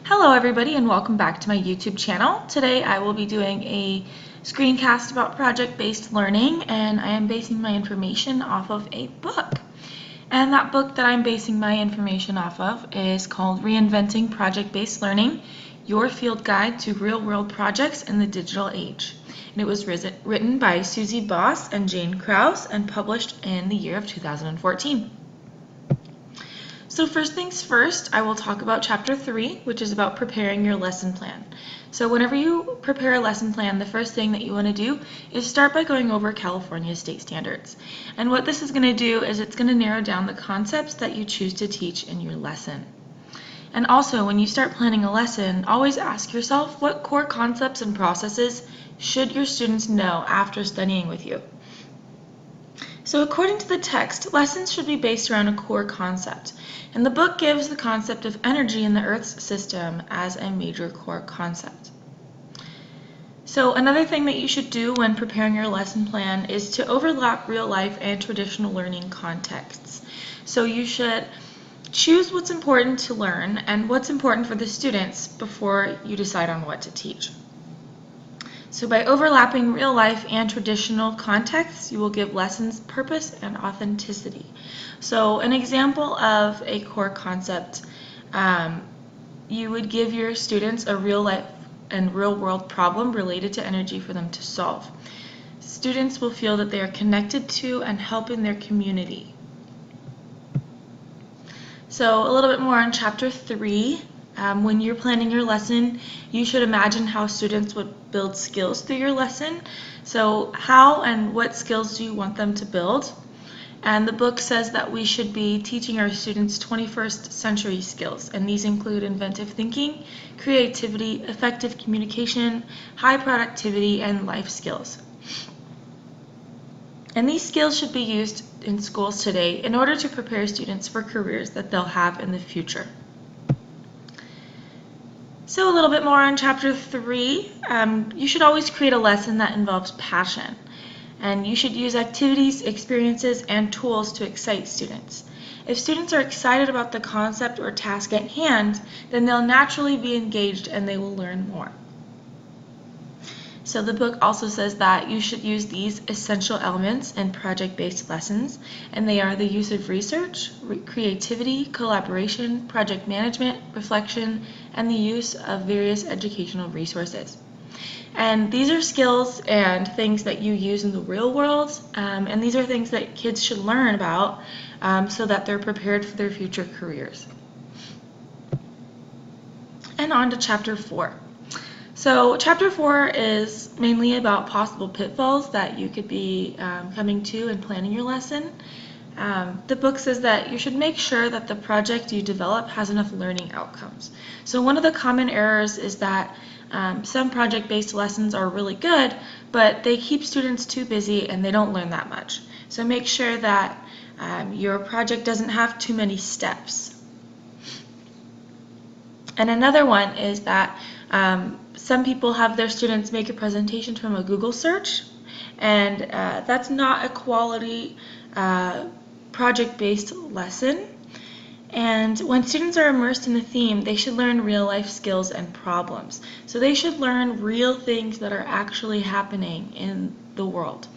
Hello everybody and welcome back to my YouTube channel. Today I will be doing a screencast about project-based learning, and I am basing my information off of a book. And that book that I'm basing my information off of is called Reinventing Project-Based Learning, Your Field Guide to Real-World Projects in the Digital Age. And it was written by Susie Boss and Jane Krause and published in the year of 2014. So first things first, I will talk about Chapter 3, which is about preparing your lesson plan. So whenever you prepare a lesson plan, the first thing that you want to do is start by going over California state standards. And what this is going to do is it's going to narrow down the concepts that you choose to teach in your lesson. And also, when you start planning a lesson, always ask yourself what core concepts and processes should your students know after studying with you. So according to the text, lessons should be based around a core concept, and the book gives the concept of energy in the Earth's system as a major core concept. So another thing that you should do when preparing your lesson plan is to overlap real life and traditional learning contexts. So you should choose what's important to learn and what's important for the students before you decide on what to teach. So by overlapping real life and traditional contexts, you will give lessons purpose and authenticity. So an example of a core concept, you would give your students a real life and real world problem related to energy for them to solve. Students will feel that they are connected to and helping their community. So a little bit more on Chapter 3. When you're planning your lesson, you should imagine how students would build skills through your lesson. So how and what skills do you want them to build? And the book says that we should be teaching our students 21st century skills, and these include inventive thinking, creativity, effective communication, high productivity, and life skills. And these skills should be used in schools today in order to prepare students for careers that they'll have in the future. So a little bit more on Chapter 3, you should always create a lesson that involves passion. And you should use activities, experiences, and tools to excite students. If students are excited about the concept or task at hand, then they'll naturally be engaged and they will learn more. So the book also says that you should use these essential elements in project-based lessons, and they are the use of research, creativity, collaboration, project management, reflection, and the use of various educational resources. And these are skills and things that you use in the real world, and these are things that kids should learn about so that they're prepared for their future careers. And on to Chapter 4. So Chapter 4 is mainly about possible pitfalls that you could be coming to in planning your lesson. The book says that you should make sure that the project you develop has enough learning outcomes. So one of the common errors is that some project-based lessons are really good, but they keep students too busy and they don't learn that much. So make sure that your project doesn't have too many steps. And another one is that some people have their students make a presentation from a Google search, and that's not a quality project-based lesson. And when students are immersed in the theme, they should learn real-life skills and problems. So they should learn real things that are actually happening in the world.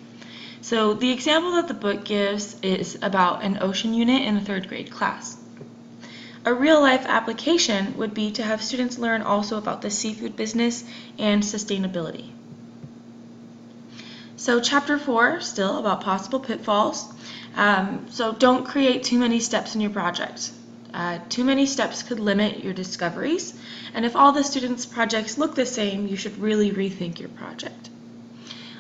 So the example that the book gives is about an ocean unit in a third grade class. A real-life application would be to have students learn also about the seafood business and sustainability. So Chapter 4, still about possible pitfalls. So don't create too many steps in your project. Too many steps could limit your discoveries, and if all the students' projects look the same, you should really rethink your project.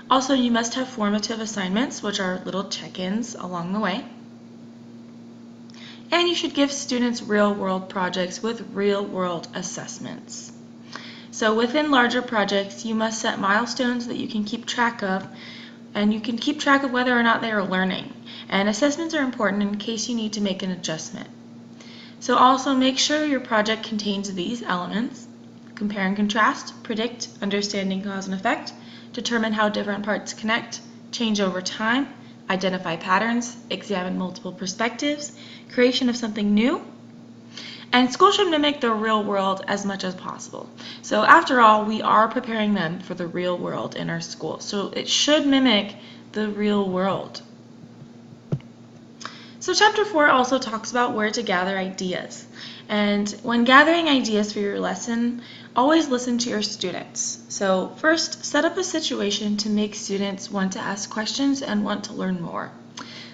Also, you must have formative assignments, which are little check-ins along the way. And you should give students real-world projects with real-world assessments. So within larger projects, you must set milestones that you can keep track of, and you can keep track of whether or not they are learning. And assessments are important in case you need to make an adjustment. So also make sure your project contains these elements: compare and contrast, predict, understanding cause and effect, determine how different parts connect, change over time, identify patterns, examine multiple perspectives, creation of something new, And school should mimic the real world as much as possible. So after all, we are preparing them for the real world in our school. So it should mimic the real world. So chapter 4 also talks about where to gather ideas. And when gathering ideas for your lesson, always listen to your students. So first, set up a situation to make students want to ask questions and want to learn more.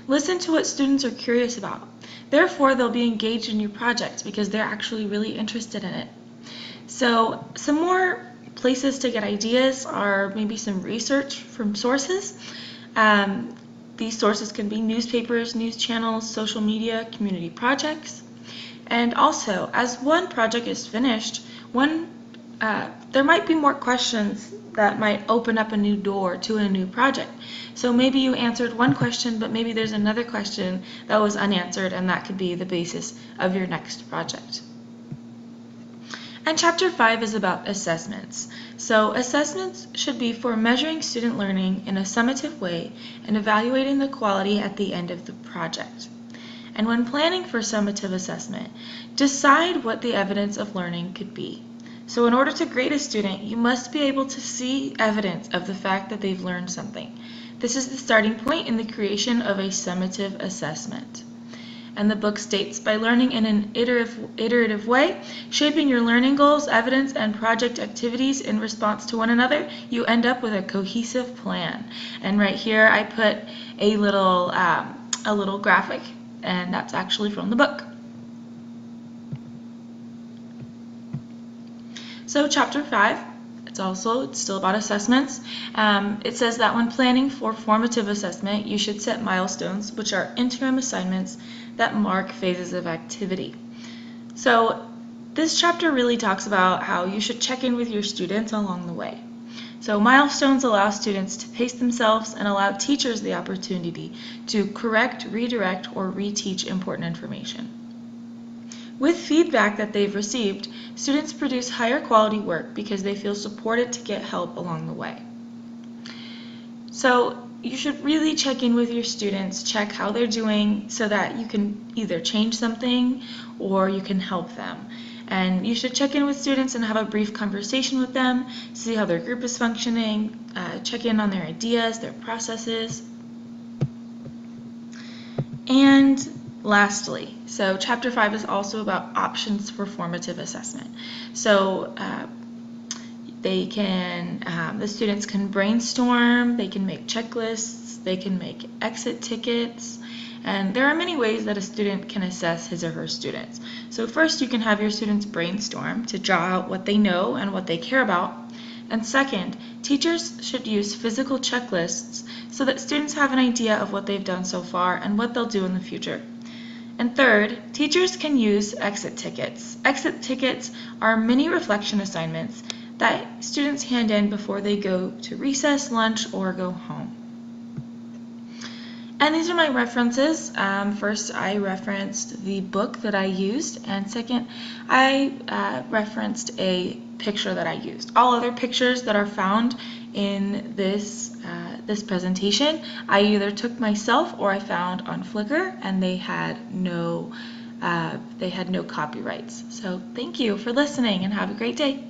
Listen to what students are curious about. Therefore, they'll be engaged in your project because they're actually really interested in it. So some more places to get ideas are maybe some research from sources. These sources can be newspapers, news channels, social media, community projects. And also, as one project is finished, there might be more questions that might open up a new door to a new project. So maybe you answered one question, but maybe there's another question that was unanswered, and that could be the basis of your next project. And chapter 5 is about assessments. So assessments should be for measuring student learning in a summative way and evaluating the quality at the end of the project. And when planning for summative assessment, decide what the evidence of learning could be. So in order to grade a student, you must be able to see evidence of the fact that they've learned something. This is the starting point in the creation of a summative assessment. And the book states, by learning in an iterative way, shaping your learning goals, evidence, and project activities in response to one another, you end up with a cohesive plan. And right here I put a little graphic, and that's actually from the book. So chapter 5, it's still about assessments. It says that when planning for formative assessment, you should set milestones, which are interim assignments that mark phases of activity. So this chapter really talks about how you should check in with your students along the way. So milestones allow students to pace themselves and allow teachers the opportunity to correct, redirect, or reteach important information. With feedback that they've received, students produce higher quality work because they feel supported to get help along the way. So you should really check in with your students, check how they're doing so that you can either change something or you can help them. And you should check in with students and have a brief conversation with them, see how their group is functioning, check in on their ideas, their processes. And lastly, so chapter 5 is also about options for formative assessment. So the students can brainstorm, they can make checklists, they can make exit tickets, and there are many ways that a student can assess his or her students. So first, you can have your students brainstorm to draw out what they know and what they care about. And second, teachers should use physical checklists so that students have an idea of what they've done so far and what they'll do in the future. And third, teachers can use exit tickets. Exit tickets are mini reflection assignments that students hand in before they go to recess, lunch, or go home. And these are my references. First, I referenced the book that I used, and second, I referenced a picture that I used. All other pictures that are found in this presentation, I either took myself or I found on Flickr, and they had no copyrights. So thank you for listening, and have a great day.